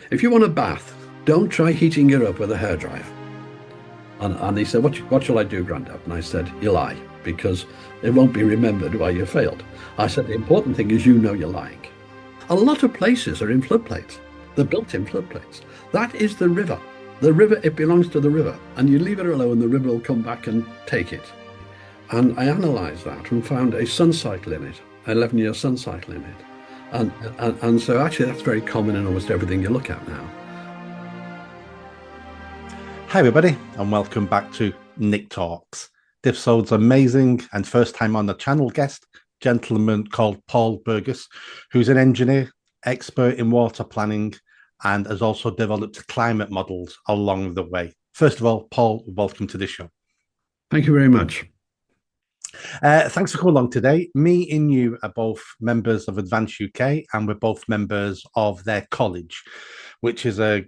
If you want a bath, don't try heating it up with a hairdryer. And he said, what shall I do, Grandad? And I said, you lie, because it won't be remembered why you failed. I said, the important thing is you know you're lying. A lot of places are in floodplains. They're built in floodplains. That is the river. The river, it belongs to the river. And you leave it alone, the river will come back and take it. And I analysed that and found a sun cycle in it, an 11-year sun cycle in it. And so actually that's very common in almost everything you look at now. Hi everybody, and welcome back to Nick Talks. This episode's amazing and first time on the channel guest, gentleman called Paul Burgess, who's an engineer, expert in water planning, and has also developed climate models along the way. First of all, Paul, welcome to the show. Thank you very much. Thanks for coming along today. Me and you are both members of Advance UK, and we're both members of their college, which is a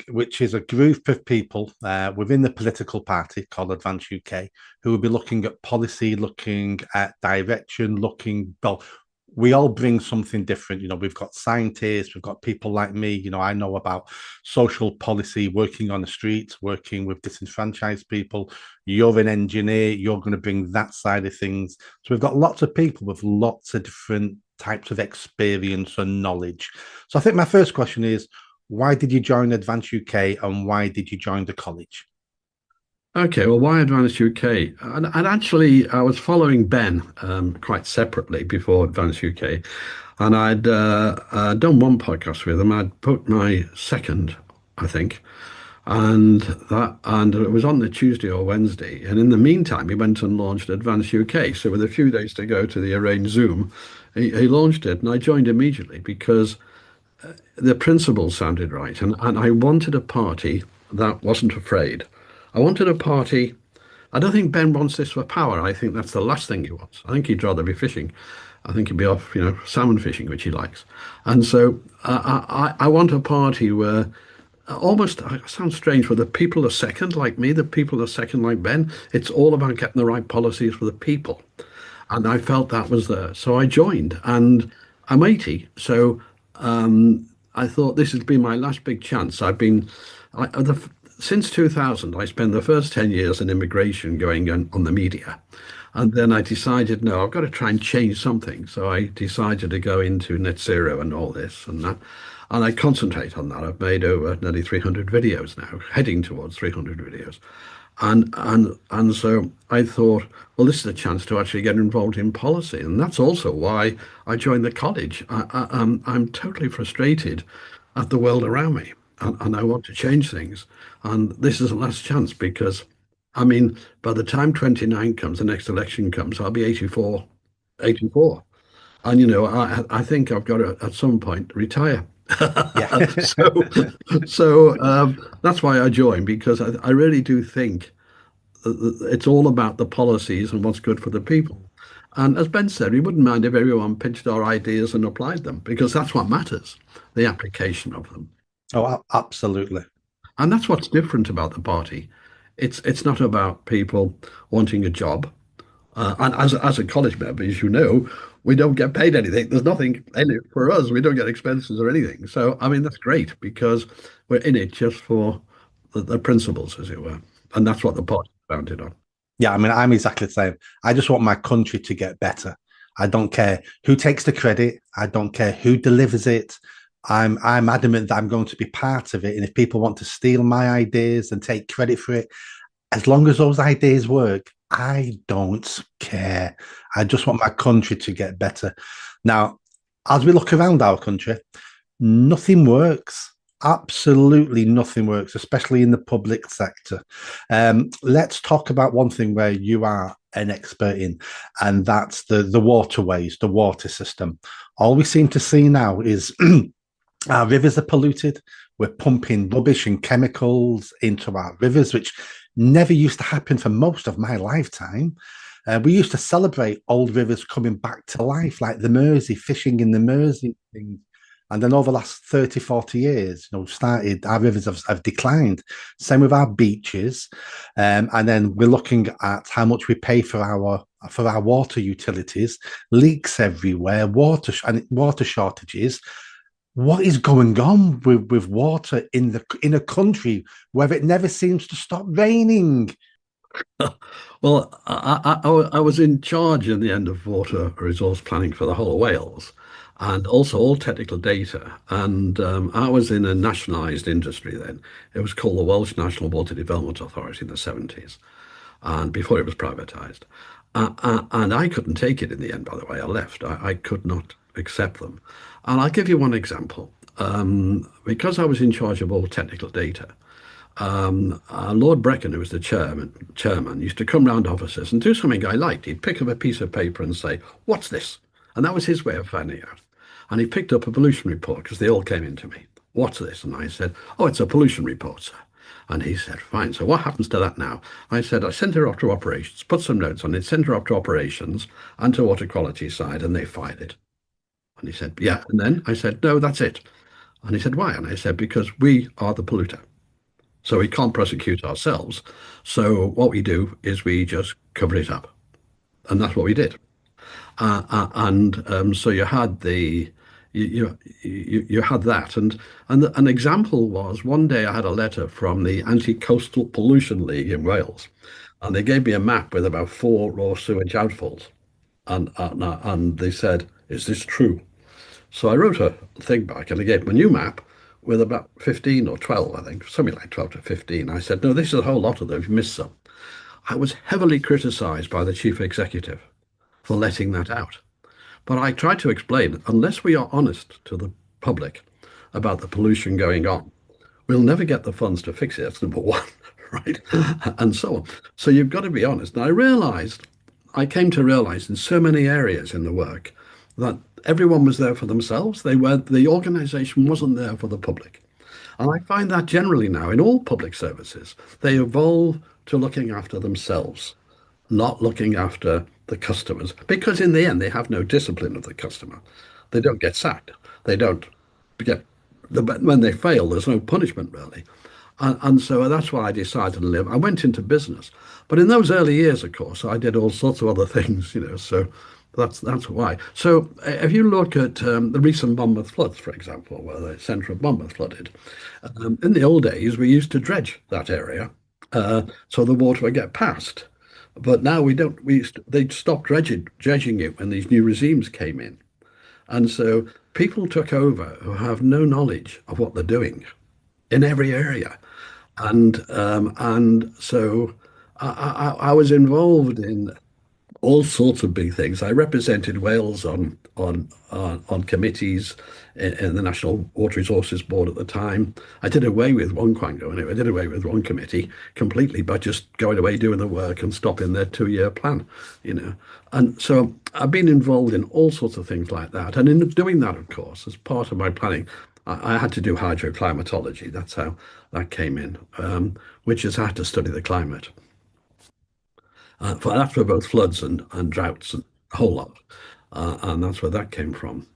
group of people within the political party called Advance UK, who will be looking at policy, looking at direction, well, we all bring something different. You know, we've got scientists, we've got people like me. You know, I know about social policy, working on the streets, working with disenfranchised people. You're an engineer, you're going to bring that side of things. So we've got lots of people with lots of different types of experience and knowledge. So I think my first question is, why did you join Advance UK and why did you join the college? Okay, well, why Advance UK? And actually, I was following Ben quite separately before Advance UK, and I'd done one podcast with him. I'd put my second, I think, and it was on the Tuesday or Wednesday. And in the meantime, he went and launched Advance UK. So with a few days to go to the arranged Zoom, he launched it, and I joined immediately because the principles sounded right, and I wanted a party that wasn't afraid. I wanted a party. I don't think Ben wants this for power. I think that's the last thing he wants. I think he'd rather be fishing. I think he'd be off, salmon fishing, which he likes. And so I want a party where almost, it sounds strange, where the people are second, like me, the people are second, like Ben. It's all about getting the right policies for the people. And I felt that was there. So I joined, and I'm 80. So I thought this has been my last big chance. Since 2000, I spent the first 10 years in immigration going on the media. And then I decided, no, I've got to try and change something. So I decided to go into net zero and all this and that. And I concentrate on that. I've made over nearly 300 videos now, heading towards 300 videos. And so I thought, well, this is a chance to actually get involved in policy. And that's also why I joined the college. I'm totally frustrated at the world around me. And I want to change things. And this is the last chance because, I mean, by the time 29 comes, the next election comes, I'll be 84, 84. And, I think I've got to, at some point, retire. Yeah. So, so that's why I joined, because I really do think it's all about the policies and what's good for the people. And as Ben said, we wouldn't mind if everyone pitched our ideas and applied them, because that's what matters, the application of them. Oh, absolutely. And that's what's different about the party. It's not about people wanting a job. And as a college member, as you know, we don't get paid anything. There's nothing in it for us. We don't get expenses or anything. So, I mean, that's great because we're in it just for the principles, as it were. And that's what the party is founded on. Yeah, I mean, I'm exactly the same. I just want my country to get better. I don't care who takes the credit. I don't care who delivers it. I'm adamant that I'm going to be part of it. And if people want to steal my ideas and take credit for it, as long as those ideas work, I don't care. I just want my country to get better. Now, as we look around our country, nothing works. Absolutely nothing works, especially in the public sector. Let's talk about one thing where you are an expert in, and that's the waterways, the water system. All we seem to see now is our rivers are polluted. We're pumping rubbish and chemicals into our rivers, which never used to happen for most of my lifetime. We used to celebrate old rivers coming back to life, like the Mersey, fishing in the Mersey things. And then over the last 30, 40 years, our rivers have declined. Same with our beaches. And then we're looking at how much we pay for our water utilities, leaks everywhere, water shortages. What is going on with water in a country where it never seems to stop raining? Well, I was in charge in the end of water resource planning for the whole of Wales and also all technical data. And I was in a nationalised industry then. It was called the Welsh National Water Development Authority in the 70s, and before it was privatised. And I couldn't take it in the end, by the way. I left. I could not accept them. And I'll give you one example. Because I was in charge of all technical data, Lord Brecon, who was the chairman, used to come round offices and do something I liked. He'd pick up a piece of paper and say, "What's this?" And that was his way of finding out. And he picked up a pollution report because they all came into me. "What's this?" And I said, "Oh, it's a pollution report, sir." And he said, "Fine. So what happens to that now?" I said, "I sent her off to operations, put some notes on it, sent her off to operations and to water quality side, and they fired it." And he said, "Yeah." And then I said, "No, that's it." And he said, "Why?" And I said, "Because we are the polluter. So we can't prosecute ourselves. So what we do is we just cover it up." And that's what we did. And so you had you had that, and an example was one day I had a letter from the Anti-Coastal Pollution League in Wales, and they gave me a map with about four raw sewage outfalls, and they said, "Is this true?" So I wrote a thing back and I gave them a new map with about 15 or 12, I think, something like 12 to 15. I said, "No, this is a whole lot of them. You've missed some." I was heavily criticised by the chief executive for letting that out. But I tried to explain that unless we are honest to the public about the pollution going on, we'll never get the funds to fix it. That's number one, right? And so on. So you've got to be honest. And I came to realize in so many areas in the work that everyone was there for themselves. The organization wasn't there for the public. And I find that generally now in all public services, they evolve to looking after themselves, not looking after the customers, because in the end, they have no discipline of the customer. They don't get sacked. They don't get, when they fail, there's no punishment really. And so that's why I decided to live. I went into business. But in those early years, of course, I did all sorts of other things, so that's why. So if you look at the recent Monmouth floods, for example, where the centre of Monmouth flooded, in the old days, we used to dredge that area so the water would get past. But now we don't. They stopped dredging it when these new regimes came in, and so people took over who have no knowledge of what they're doing in every area, and so I was involved in all sorts of big things. I represented Wales on committees in the National Water Resources Board at the time. I did away with one quango, and I did away with one committee completely by just going away doing the work and stopping their 2-year plan, you know. And so I've been involved in all sorts of things like that. And in doing that, of course, as part of my planning, I had to do hydroclimatology. That's how that came in, which is I had to study the climate for after both floods and droughts and a whole lot. And that's where that came from.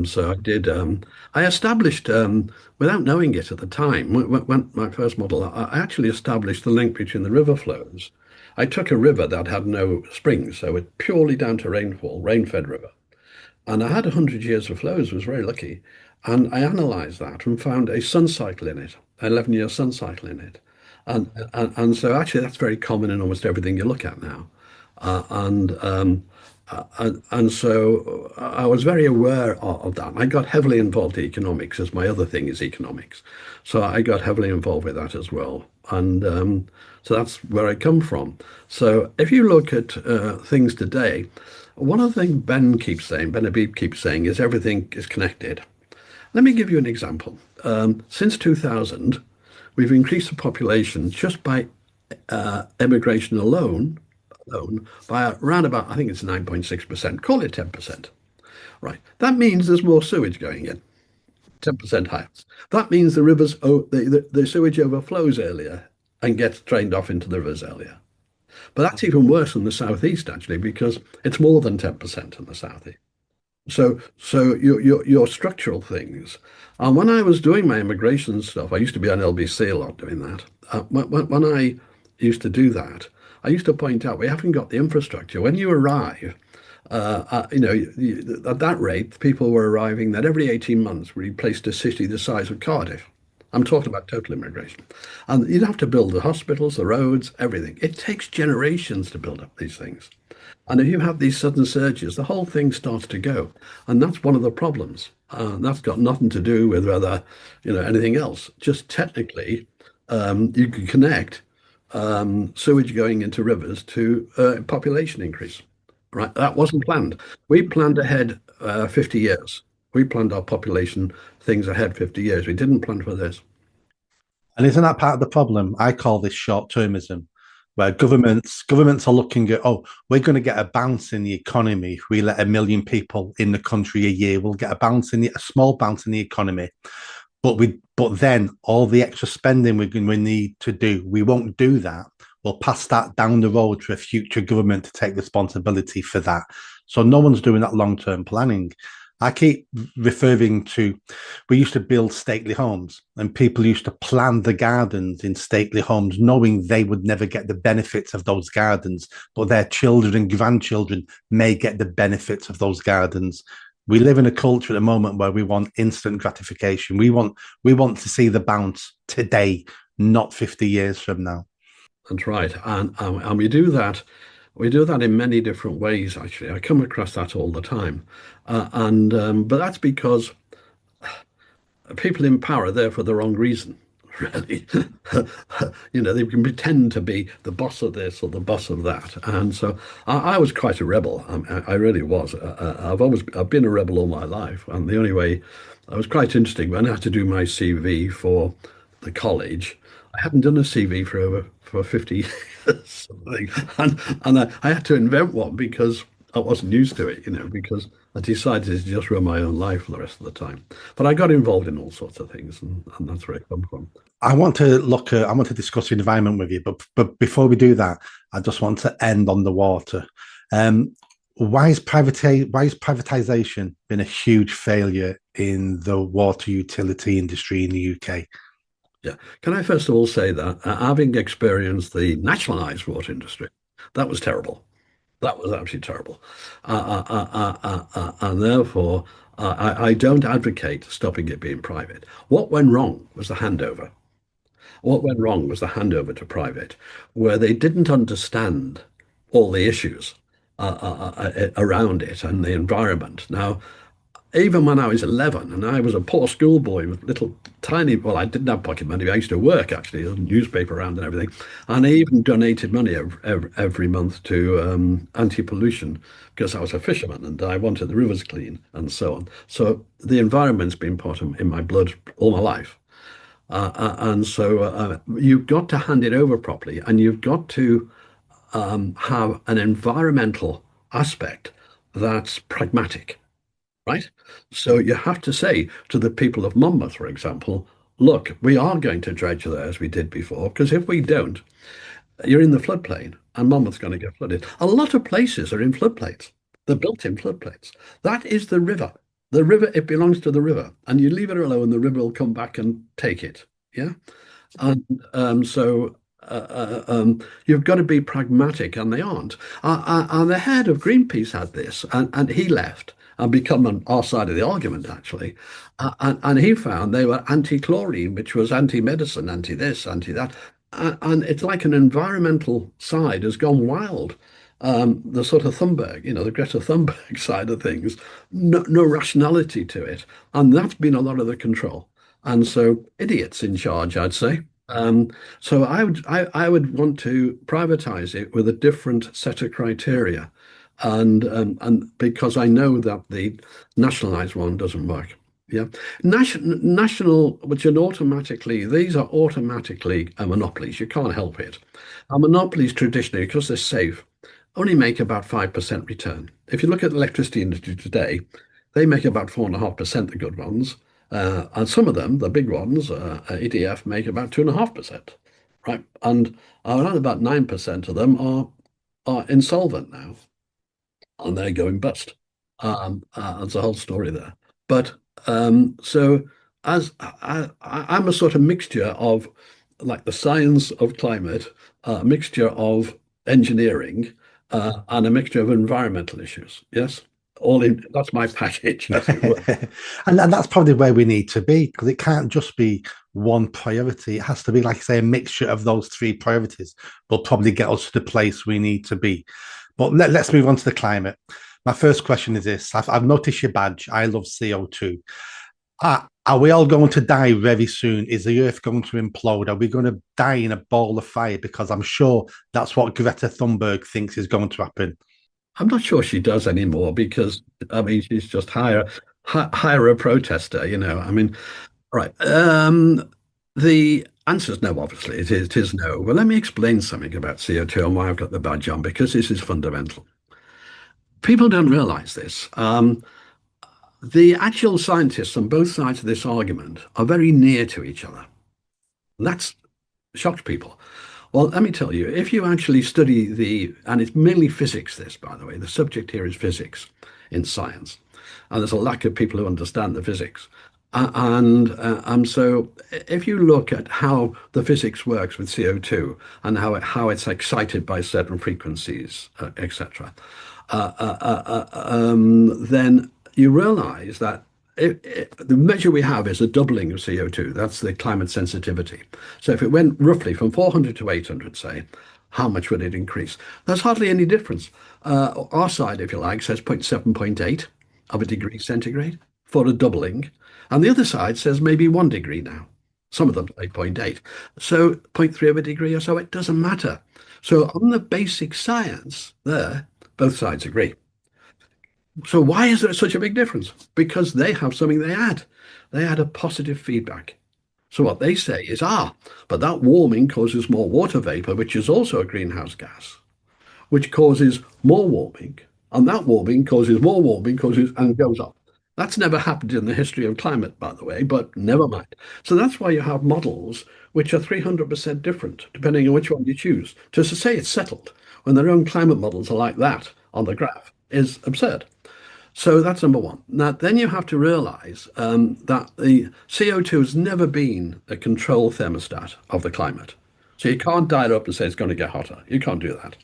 So I did. I established, without knowing it at the time, when my first model, I actually established the link between the river flows. I took a river that had no springs, so it purely down to rainfall, rain-fed river. And I had 100 years of flows, was very lucky. And I analysed that and found a sun cycle in it, an 11-year sun cycle in it. And so actually that's very common in almost everything you look at now. And so I was very aware of that. I got heavily involved in economics, as my other thing is economics. So I got heavily involved with that as well. And so that's where I come from. So if you look at things today, one of the things Ben Habib keeps saying, is everything is connected. Let me give you an example. Since 2000, we've increased the population just by emigration alone by around about, I think it's 9.6%, call it 10%. Right. That means there's more sewage going in, 10% higher. That means the rivers, the sewage overflows earlier and gets drained off into the rivers earlier. But that's even worse in the southeast, actually, because it's more than 10% in the southeast. So your structural things. And when I was doing my immigration stuff, I used to be on LBC a lot doing that. When I used to do that, I used to point out we haven't got the infrastructure. When you arrive, At that rate, people were arriving that every 18 months we replaced a city the size of Cardiff. I'm talking about total immigration. And you'd have to build the hospitals, the roads, everything. It takes generations to build up these things. And if you have these sudden surges, the whole thing starts to go. And that's one of the problems. That's got nothing to do with whether, anything else. Just technically, you can connect sewage going into rivers to population increase. Right? That wasn't planned. We planned ahead 50 years. We planned our population things ahead 50 years. We didn't plan for this. And isn't that part of the problem? I call this short-termism, where governments are looking at, oh, we're going to get a bounce in the economy if we let 1 million people in the country a year. We'll get a small bounce in the economy, but then all the extra spending we need to do, we won't do that. We'll pass that down the road to a future government to take responsibility for that. So no one's doing that long-term planning. I keep referring to, we used to build stately homes and people used to plan the gardens in stately homes, knowing they would never get the benefits of those gardens, but their children and grandchildren may get the benefits of those gardens. We live in a culture at the moment where we want instant gratification. We want to see the bounce today, not 50 years from now. That's right. And we do that. We do that in many different ways, actually. I come across that all the time. And but that's because people in power are there for the wrong reason, really. They can pretend to be the boss of this or the boss of that. And so I was quite a rebel. I really was. I've been a rebel all my life. And the only way I was quite interesting when I had to do my CV for the college. I hadn't done a CV for 50 years, something. And I had to invent one because I wasn't used to it, because I decided to just run my own life for the rest of the time. But I got involved in all sorts of things, and that's where it come from. I want to discuss the environment with you, but before we do that, I just want to end on the water. Um, why is privatization been a huge failure in the water utility industry in the UK? Yeah. Can I first of all say that having experienced the nationalized water industry, that was terrible. That was absolutely terrible. And therefore, I don't advocate stopping it being private. What went wrong was the handover. What went wrong was the handover to private, where they didn't understand all the issues around it and the environment. Now, even when I was 11 and I was a poor schoolboy with little tiny, well, I didn't have pocket money. I used to work actually, a newspaper around and everything. And I even donated money every month to anti-pollution because I was a fisherman and I wanted the rivers clean and so on. So the environment's been part of in my blood all my life. And so you've got to hand it over properly and you've got to have an environmental aspect that's pragmatic, right? So you have to say to the people of Monmouth, for example, look, we are going to dredge there as we did before, because if we don't, you're in the floodplain and Monmouth's going to get flooded. A lot of places are in floodplains. They're built in floodplains. That is the river. The river, it belongs to the river, and you leave it alone, the river will come back and take it. Yeah. And so you've got to be pragmatic, and they aren't. And the head of Greenpeace had this, and he left and become on our side of the argument, actually. And he found they were anti-chlorine, which was anti-medicine, anti-this, anti-that. And it's like an environmental side has gone wild. The sort of Thunberg, the Greta Thunberg side of things, no rationality to it. And that's been a lot of the control. And so idiots in charge, I'd say. So I would want to privatize it with a different set of criteria, and because I know that the nationalized one doesn't work. Yeah, national, which are automatically these are automatically monopolies. You can't help it. Monopolies traditionally, because they're safe, only make about 5% return. If you look at the electricity industry today, they make about 4.5%, the good ones. And some of them, the big ones, EDF, make about 2.5%, right? And around about 9% of them are insolvent now, and they're going bust. There's a whole story there. But so as I'm a sort of mixture of like the science of climate, a mixture of engineering, and a mixture of environmental issues. Yes, all in. That's my package, as it were. And that's probably where we need to be because it can't just be one priority. It has to be, like I say, a mixture of those three priorities will probably get us to the place we need to be. But let's move on to the climate. My first question is this: I've noticed your badge. I love CO2. Are we all going to die very soon? Is the Earth going to implode? Are we going to die in a ball of fire? Because I'm sure that's what Greta Thunberg thinks is going to happen. I'm not sure she does anymore because I mean she's just hire a protester. I mean, right. The answer is no. Obviously, it is no. Well, let me explain something about CO2 and why I've got the badge on because this is fundamental. People don't realize this. The actual scientists on both sides of this argument are very near to each other. And that's shocked people. Well, let me tell you, if you actually study and it's mainly physics, this, by the way, the subject here is physics in science. And there's a lack of people who understand the physics. So if you look at how the physics works with CO2 and how it's excited by certain frequencies, etc., then you realize that the measure we have is a doubling of CO2. That's the climate sensitivity. So if it went roughly from 400 to 800, say, how much would it increase? There's hardly any difference. Our side, if you like, says 0.7, zero point 0.8 of a degree centigrade for a doubling. And the other side says maybe 1 degree now. Some of them say zero point 0.8. So zero point 0.3 of a degree or so, it doesn't matter. So on the basic science there, both sides agree. So why is there such a big difference? Because they have something they add. They add a positive feedback. So what they say is, but that warming causes more water vapor, which is also a greenhouse gas, which causes more warming, and that warming causes more warming, causes and goes up. That's never happened in the history of climate, by the way, but never mind. So that's why you have models which are 300% different, depending on which one you choose. To say it's settled when their own climate models are like that on the graph is absurd. So that's number one. Now, then you have to realize that the CO2 has never been a control thermostat of the climate. So you can't dial up and say it's going to get hotter. You can't do that.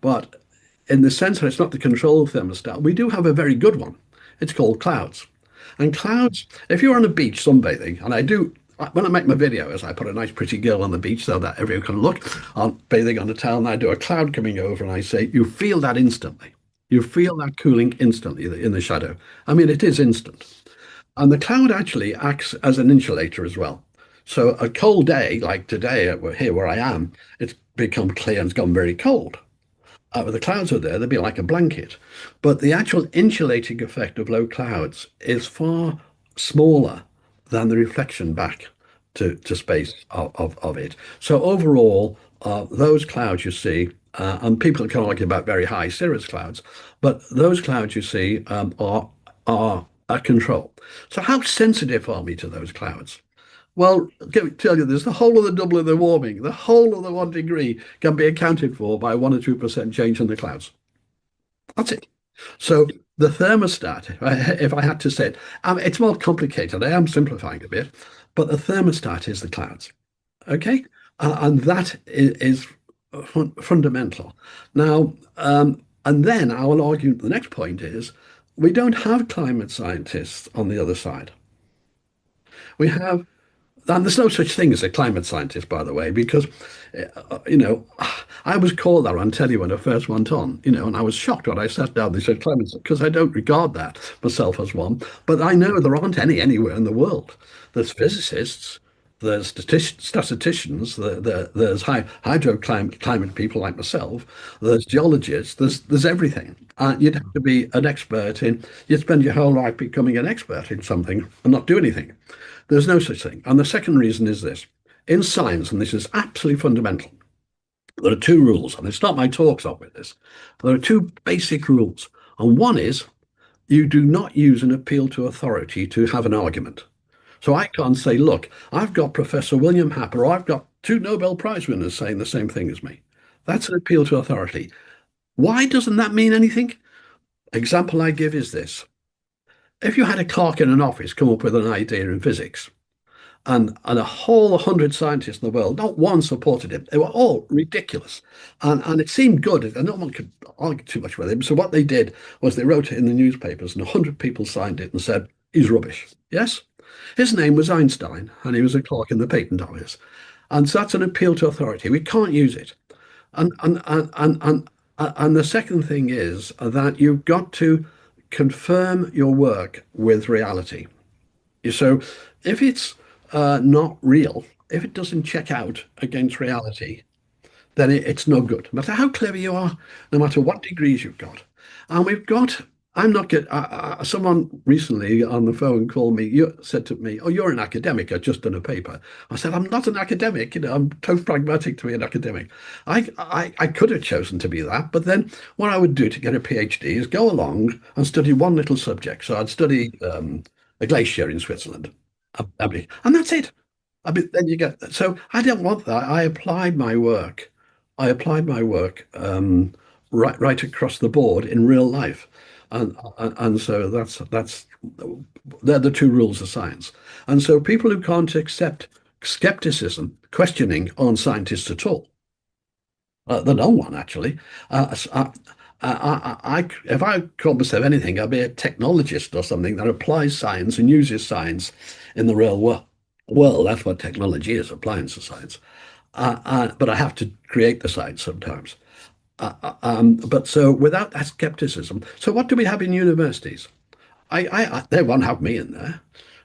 But in the sense that it's not the control thermostat, we do have a very good one. It's called clouds. And clouds, if you're on a beach sunbathing, and I do, when I make my videos, I put a nice pretty girl on the beach so that everyone can look. I'm bathing on the towel and I do a cloud coming over and I say, you feel that instantly. You feel that cooling instantly in the shadow. I mean, it is instant. And the cloud actually acts as an insulator as well. So a cold day, like today, here where I am, it's become clear and it's gone very cold. If the clouds are there, they'd be like a blanket. But the actual insulating effect of low clouds is far smaller than the reflection back to space of it. So overall, those clouds you see, and people can argue about very high cirrus clouds, but those clouds you see are a control. So how sensitive are we to those clouds? Well, let me tell you this, the whole of the double of the warming, the whole of the 1 degree can be accounted for by 1 or 2% change in the clouds. That's it. So the thermostat, if I had to say it, it's more complicated. I am simplifying a bit, but the thermostat is the clouds. Okay? And that is fundamental. Now, and then I will argue the next point is we don't have climate scientists on the other side. We have and there's no such thing as a climate scientist, by the way, because, I was called that on telly when I first went on, and I was shocked when I sat down. They said climate, because I don't regard that myself as one. But I know there aren't any anywhere in the world. There's physicists, there's statisticians, there's climate people like myself, there's geologists, there's everything. You'd have to be an expert you'd spend your whole life becoming an expert in something and not do anything. There's no such thing. And the second reason is this. In science, and this is absolutely fundamental, there are two rules, and it's not my talks up with this. There are two basic rules. And one is you do not use an appeal to authority to have an argument. So I can't say, look, I've got Professor William Happer, or I've got two Nobel Prize winners saying the same thing as me. That's an appeal to authority. Why doesn't that mean anything? Example I give is this. If you had a clerk in an office come up with an idea in physics, and a whole 100 scientists in the world, not one supported him. They were all ridiculous, and it seemed good, and no one could argue too much with him. So what they did was they wrote it in the newspapers, and 100 people signed it and said he's rubbish. Yes, his name was Einstein, and he was a clerk in the patent office, and so that's an appeal to authority. We can't use it. And the second thing is that you've got to confirm your work with reality. So if it's not real, if it doesn't check out against reality, then it's no good. No matter how clever you are, no matter what degrees you've got. And we've got, I'm not get. Someone recently on the phone called me, said to me, "Oh, you're an academic. I've just done a paper." I said, "I'm not an academic. I'm too pragmatic to be an academic. I could have chosen to be that, but then what I would do to get a PhD is go along and study one little subject. So I'd study a glacier in Switzerland, and that's it. Then you get. So I don't want that. I applied my work right across the board in real life, and so that's they're the two rules of science. And so people who can't accept skepticism, questioning, aren't scientists at all. They're no one actually. If I call myself anything, I'd be a technologist or something that applies science and uses science in the real world. Well, that's what technology is, applying to science. But I have to create the science sometimes. But so without that skepticism, so what do we have in universities? They won't have me in there.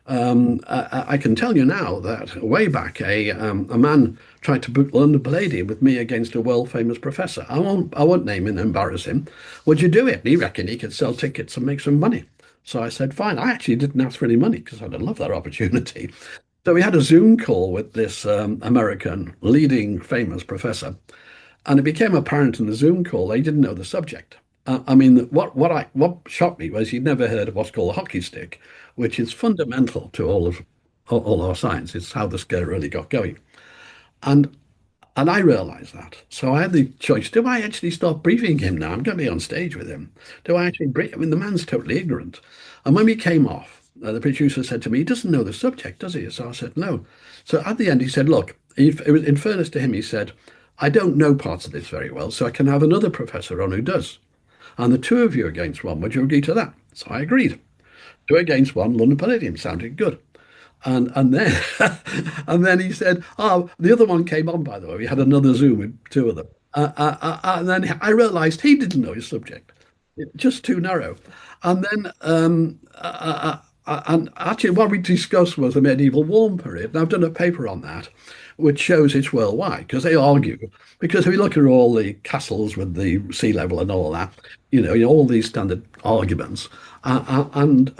I can tell you now that way back, a man tried to book London Palladium with me against a world famous professor. I won't name him and embarrass him. Would you do it? He reckoned he could sell tickets and make some money. So I said, fine. I actually didn't ask for any money because I'd love that opportunity. So we had a Zoom call with this American leading famous professor, and it became apparent in the Zoom call they didn't know the subject. I mean, what shocked me was he'd never heard of what's called a hockey stick, which is fundamental to all our science. It's how the scale really got going, and and I realized that. So I had the choice: do I actually start briefing him now? I'm going to be on stage with him. Do I actually brief? I mean, the man's totally ignorant. And when we came off, the producer said to me, "He doesn't know the subject, does he?" So I said, "No." So at the end, he said, "Look." In fairness to him, he said, "I don't know parts of this very well, so I can have another professor on who does. And the two of you against one, would you agree to that?" So I agreed. Two against one, London Palladium sounded good. And then and then he said, "Oh, the other one came on, by the way. We had another Zoom with two of them." And then I realized he didn't know his subject, just too narrow. And then and actually, what we discussed was the medieval warm period. And I've done a paper on that, which shows it's worldwide because they argue. Because if you look at all the castles with the sea level and all that, all these standard arguments, and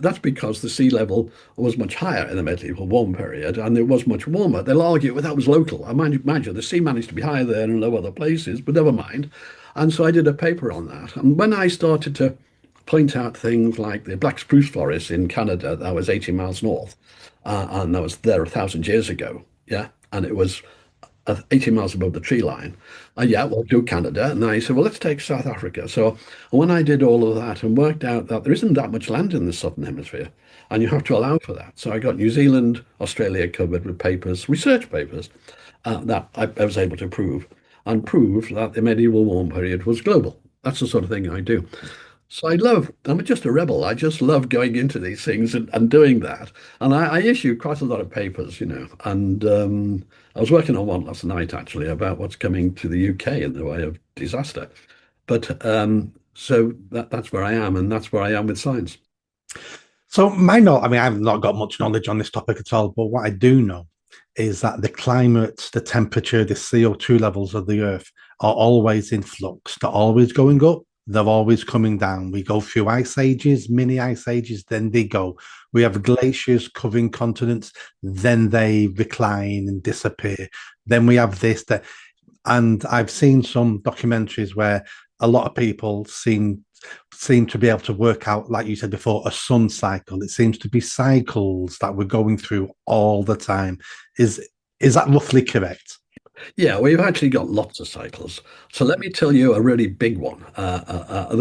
that's because the sea level was much higher in the medieval warm period, and it was much warmer. They'll argue, well, that was local. I mind you, the sea managed to be higher there and low other places, but never mind. And so I did a paper on that. And when I started to point out things like the black spruce forest in Canada that was 80 miles north, and that was there 1,000 years ago. Yeah, and it was 80 miles above the tree line. Yeah, well, do Canada. And I said, well, let's take South Africa. So when I did all of that and worked out that there isn't that much land in the southern hemisphere, and you have to allow for that. So I got New Zealand, Australia covered with papers, research papers, that I was able to prove that the medieval warm period was global. That's the sort of thing I do. So I'm just a rebel. I just love going into these things and doing that. And I issue quite a lot of papers, and I was working on one last night actually about what's coming to the UK in the way of disaster. But so that's where I am, and that's where I am with science. So my know, I mean, I've not got much knowledge on this topic at all, but what I do know is that the climate, the temperature, the CO2 levels of the Earth are always in flux. They're always going up. They're always coming down. We go through ice ages, mini ice ages, then they go. We have glaciers covering continents, then they recline and disappear. Then we have this, that, and I've seen some documentaries where a lot of people seem to be able to work out, like you said before, a sun cycle. It seems to be cycles that we're going through all the time. Is that roughly correct? Yeah, we've actually got lots of cycles. So let me tell you a really big one. I've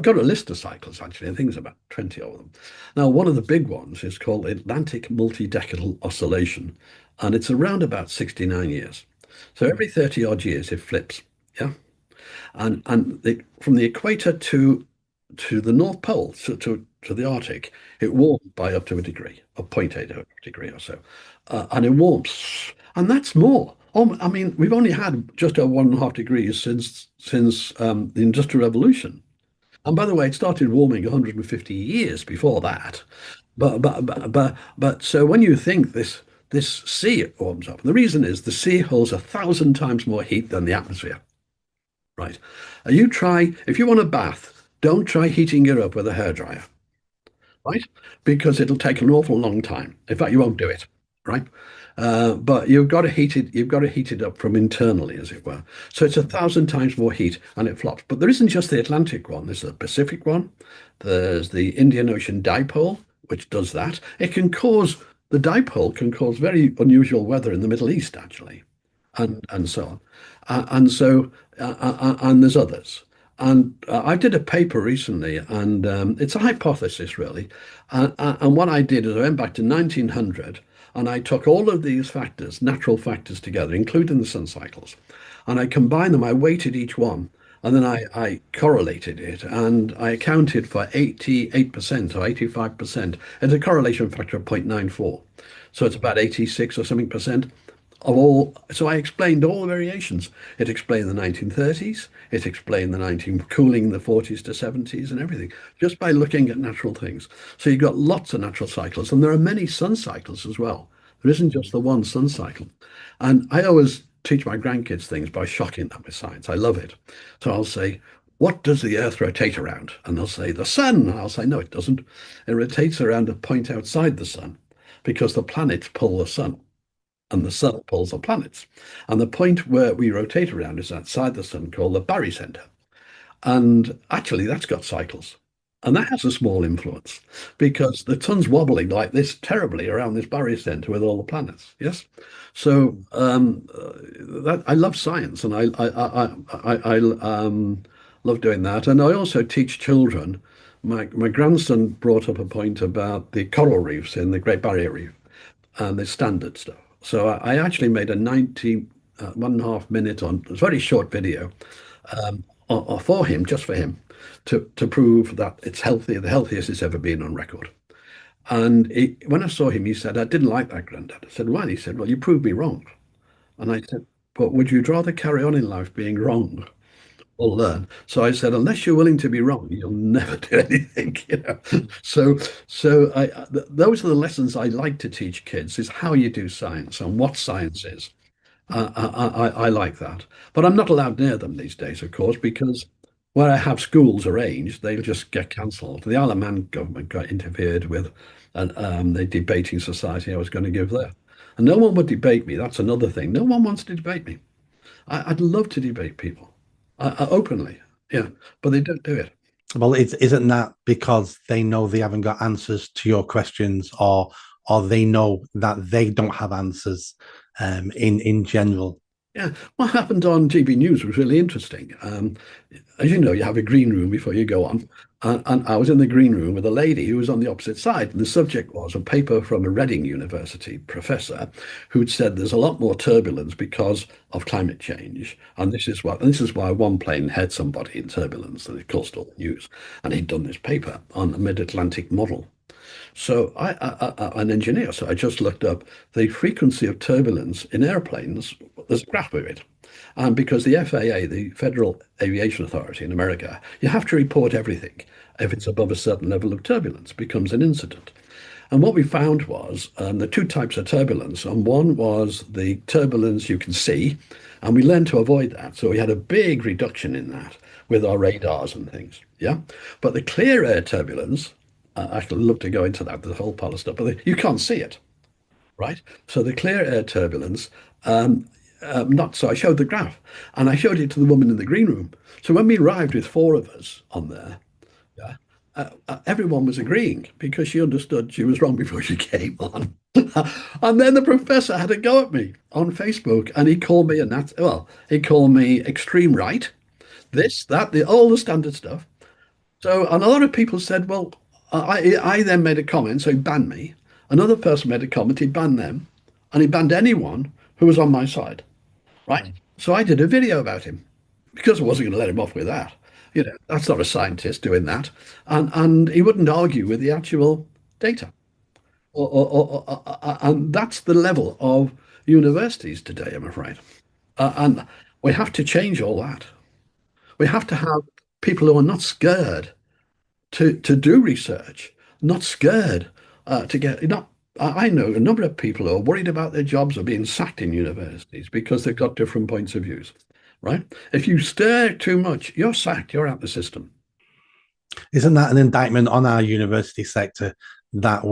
got a list of cycles actually. I think there's about 20 of them. Now, one of the big ones is called Atlantic Multi-Decadal Oscillation, and it's around about 69 years. So every 30 odd years it flips. Yeah, from the equator to the North Pole to the Arctic, it warms by up to a degree, or zero point 0.8 degree or so, and it warms, and that's more. I mean, we've only had just over 1.5 degrees since the Industrial Revolution. And by the way, it started warming 150 years before that. But so when you think this sea warms up, and the reason is the sea holds 1,000 times more heat than the atmosphere. Right. If you want a bath, don't try heating it up with a hairdryer, right? Because it'll take an awful long time. In fact, you won't do it, right? But you've got to heat it up from internally, as it were. So it's 1,000 times more heat and it flops. But there isn't just the Atlantic one, there's the Pacific one, there's the Indian Ocean dipole, which does that. The dipole can cause very unusual weather in the Middle East, actually, and so on. And there's others. And I did a paper recently, and it's a hypothesis really. And what I did is I went back to 1900, and I took all of these factors, natural factors together, including the sun cycles, and I combined them. I weighted each one, and then I correlated it, and I accounted for 88% or 85%. It's a correlation factor of 0.94. So it's about 86 or something percent of all. So I explained all the variations. It explained the 1930s. It explained the 19 cooling the 40s to 70s and everything just by looking at natural things. So you've got lots of natural cycles, and there are many sun cycles as well. There isn't just the one sun cycle. And I always teach my grandkids things by shocking them with science. I love it. So I'll say, what does the Earth rotate around? And they'll say, the sun. And I'll say, no, it doesn't. It rotates around a point outside the sun because the planets pull the sun and the sun pulls the planets. And the point where we rotate around is outside the sun called the barycenter. And actually, that's got cycles. And that has a small influence because the sun's wobbling like this terribly around this barycenter with all the planets. Yes. So that I love science, and I love doing that. And I also teach children. My grandson brought up a point about the coral reefs in the Great Barrier Reef and the standard stuff. So I actually made a 1.5 minute on, it's a very short video for him, just for him, to prove that it's healthy, the healthiest it's ever been on record. And when I saw him, he said, I didn't like that, Grandad. I said, why? He said, well, you proved me wrong. And I said, but would you rather carry on in life being wrong or learn? So I said, unless you're willing to be wrong, you'll never do anything, you know. Those are the lessons I like to teach kids is how you do science and what science is. I like that. But I'm not allowed near them these days, of course, because where I have schools arranged, they'll just get cancelled. The Isle of Man government got interfered with, and the debating society I was going to give there. And no one would debate me. That's another thing. No one wants to debate me. I'd love to debate people openly, yeah, but they don't do it. Well, isn't that because they know they haven't got answers to your questions, or they know that they don't have answers in general? Yeah, what happened on GB News was really interesting. As you know, you have a green room before you go on. And I was in the green room with a lady who was on the opposite side. And the subject was a paper from a Reading University professor who'd said there's a lot more turbulence because of climate change. And this is why one plane had somebody in turbulence, and it caused all the news. And he'd done this paper on a mid-Atlantic model. So an engineer, so I just looked up the frequency of turbulence in airplanes. There's a graph of it. And because the FAA, the Federal Aviation Authority in America, you have to report everything. If it's above a certain level of turbulence, it becomes an incident. And what we found was the two types of turbulence. And one was the turbulence you can see, and we learned to avoid that. So we had a big reduction in that with our radars and things. Yeah. But the clear air turbulence, I actually love to go into that, the whole pile of stuff, but you can't see it, right? So the clear air turbulence, not so. I showed the graph, and I showed it to the woman in the green room. So when we arrived with four of us on there, yeah, everyone was agreeing because she understood she was wrong before she came on. And then the professor had a go at me on Facebook, and he called me he called me extreme right, this, that, all the standard stuff. So, and a lot of people said, well, I then made a comment, so he banned me. Another person made a comment, he banned them, and he banned anyone who was on my side, right? So I did a video about him because I wasn't going to let him off with that. That's not a scientist doing that, and he wouldn't argue with the actual data, and that's the level of universities today, I'm afraid. And we have to change all that. We have to have people who are not scared to do research, not scared to get not. I know a number of people who are worried about their jobs or being sacked in universities because they've got different points of views, right? If you stare too much, you're sacked, you're out the system. Isn't that an indictment on our university sector that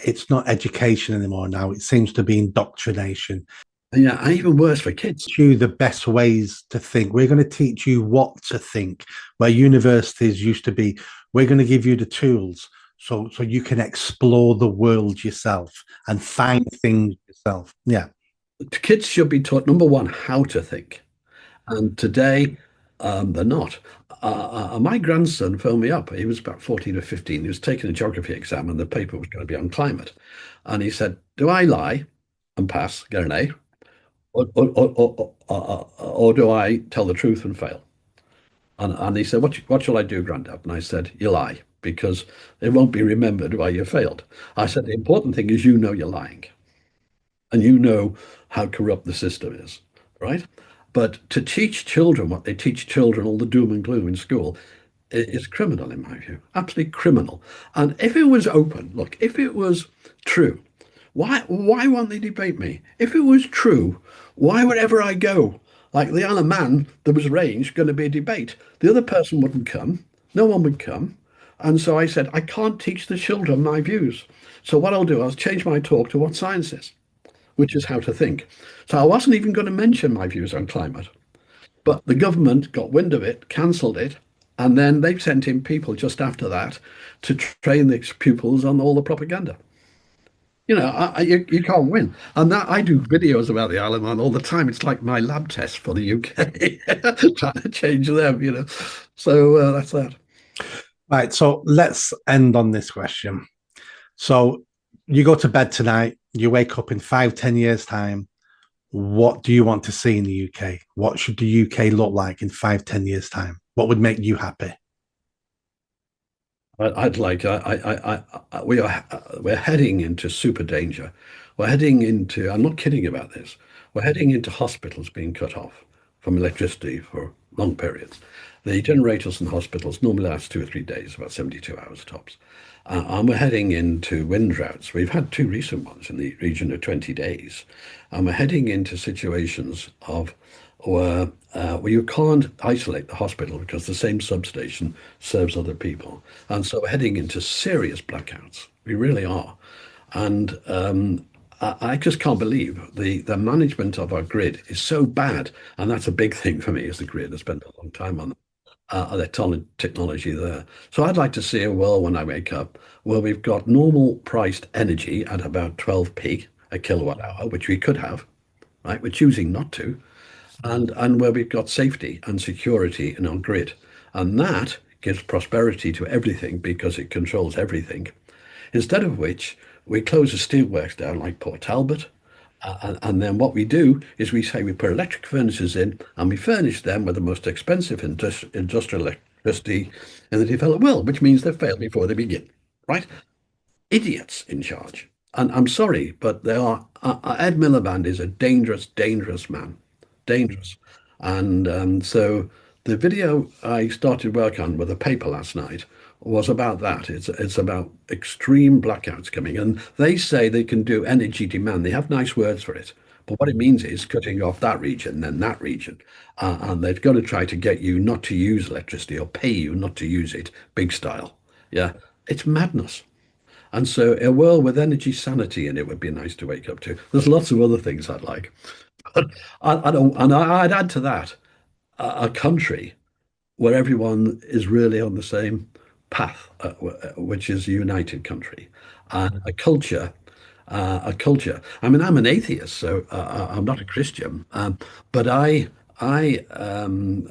it's not education anymore now? It seems to be indoctrination. Yeah, and even worse for kids. You the best ways to think. We're going to teach you what to think. Where universities used to be, we're going to give you the tools so you can explore the world yourself and find things yourself. Yeah. Kids should be taught, number one, how to think. And today, they're not. My grandson phoned me up. He was about 14 or 15. He was taking a geography exam, and the paper was going to be on climate. And he said, do I lie and pass, get an A, or do I tell the truth and fail? And he said, what shall I do, Grandad? And I said, you lie, because it won't be remembered why you failed. I said, the important thing is you know you're lying, and you know how corrupt the system is, right? But to teach children what they teach children, all the doom and gloom in school, is criminal in my view, absolutely criminal. And if it was open, look, if it was true, why won't they debate me? If it was true, why wherever I go, like the Isle of Man, there was arranged going to be a debate. The other person wouldn't come, no one would come. And so I said, I can't teach the children my views. So what I'll do, I'll change my talk to what science is, which is how to think. So I wasn't even going to mention my views on climate, but the government got wind of it, cancelled it, and then they sent in people just after that to train the pupils on all the propaganda. You can't win. And that I do videos about the Isle of Man all the time. It's like my lab test for the UK, trying to change them. So that's that. Right. So let's end on this question. So you go to bed tonight, you wake up in 5, 10 years' time. What do you want to see in the UK? What should the UK look like in 5, 10 years' time? What would make you happy? I'd like. We're heading into super danger. We're heading into. I'm not kidding about this. We're heading into hospitals being cut off from electricity for long periods. The generators in hospitals normally last 2 or 3 days, about 72 hours tops. And we're heading into wind droughts. We've had two recent ones in the region of 20 days. And we're heading into situations of where you can't isolate the hospital because the same substation serves other people. And so we're heading into serious blackouts. We really are. And I just can't believe the management of our grid is so bad. And that's a big thing for me as the grid. I spent a long time on electronic technology there. So I'd like to see a world when I wake up where we've got normal priced energy at about 12p a kilowatt hour, which we could have, right? We're choosing not to, and where we've got safety and security in our grid. And that gives prosperity to everything because it controls everything. Instead of which, we close the steelworks down like Port Talbot. And then what we do is we say we put electric furnaces in and we furnish them with the most expensive industrial electricity in the developed world, which means they fail before they begin, right? Idiots in charge. And I'm sorry, but they are. Ed Miliband is a dangerous, dangerous man, dangerous. And so the video I started work on with the paper last night was about that. It's about extreme blackouts coming, and they say they can do energy demand. They have nice words for it, but what it means is cutting off that region, then that region, and they've got to try to get you not to use electricity or pay you not to use it, big style. Yeah, it's madness. And so a world with energy sanity in it would be nice to wake up to. There's lots of other things I'd like. But I don't, and I'd add to that a country where everyone is really on the same path, which is a united country, and a culture a culture. I mean, I'm an atheist, so I'm not a Christian, but I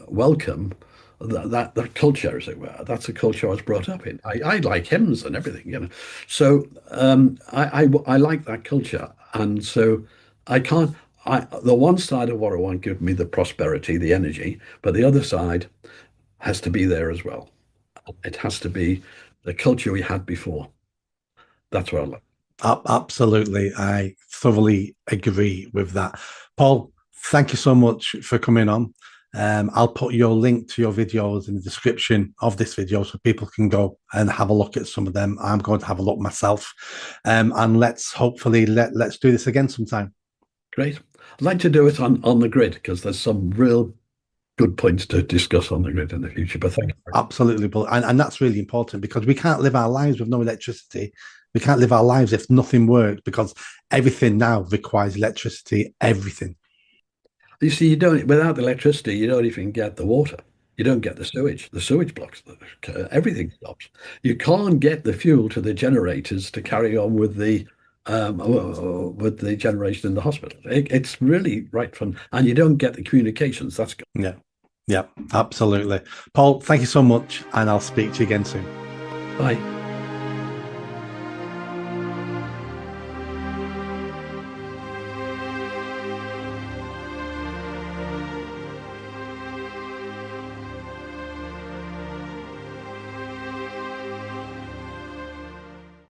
welcome that culture, as it were. That's the culture I was brought up in. I like hymns and everything, you know. So I like that culture, and so I can't. The one side of what I want give me the prosperity, the energy, but the other side has to be there as well. It has to be the culture we had before. That's what I like. Absolutely. I thoroughly agree with that. Paul, thank you so much for coming on. I'll put your link to your videos in the description of this video so people can go and have a look at some of them. I'm going to have a look myself. And let's hopefully let's do this again sometime. Great. I'd like to do it on the grid because there's some real good points to discuss on the grid in the future. But thank you very much. Absolutely. And that's really important because we can't live our lives with no electricity. We can't live our lives if nothing works because everything now requires electricity, everything. You see, you don't without the electricity, you don't even get the water. You don't get the sewage. The sewage blocks. Everything stops. You can't get the fuel to the generators to carry on with the generation in the hospital. It's really right from, and you don't get the communications. That's good. Yeah. Yeah, absolutely. Paul, thank you so much. And I'll speak to you again soon. Bye.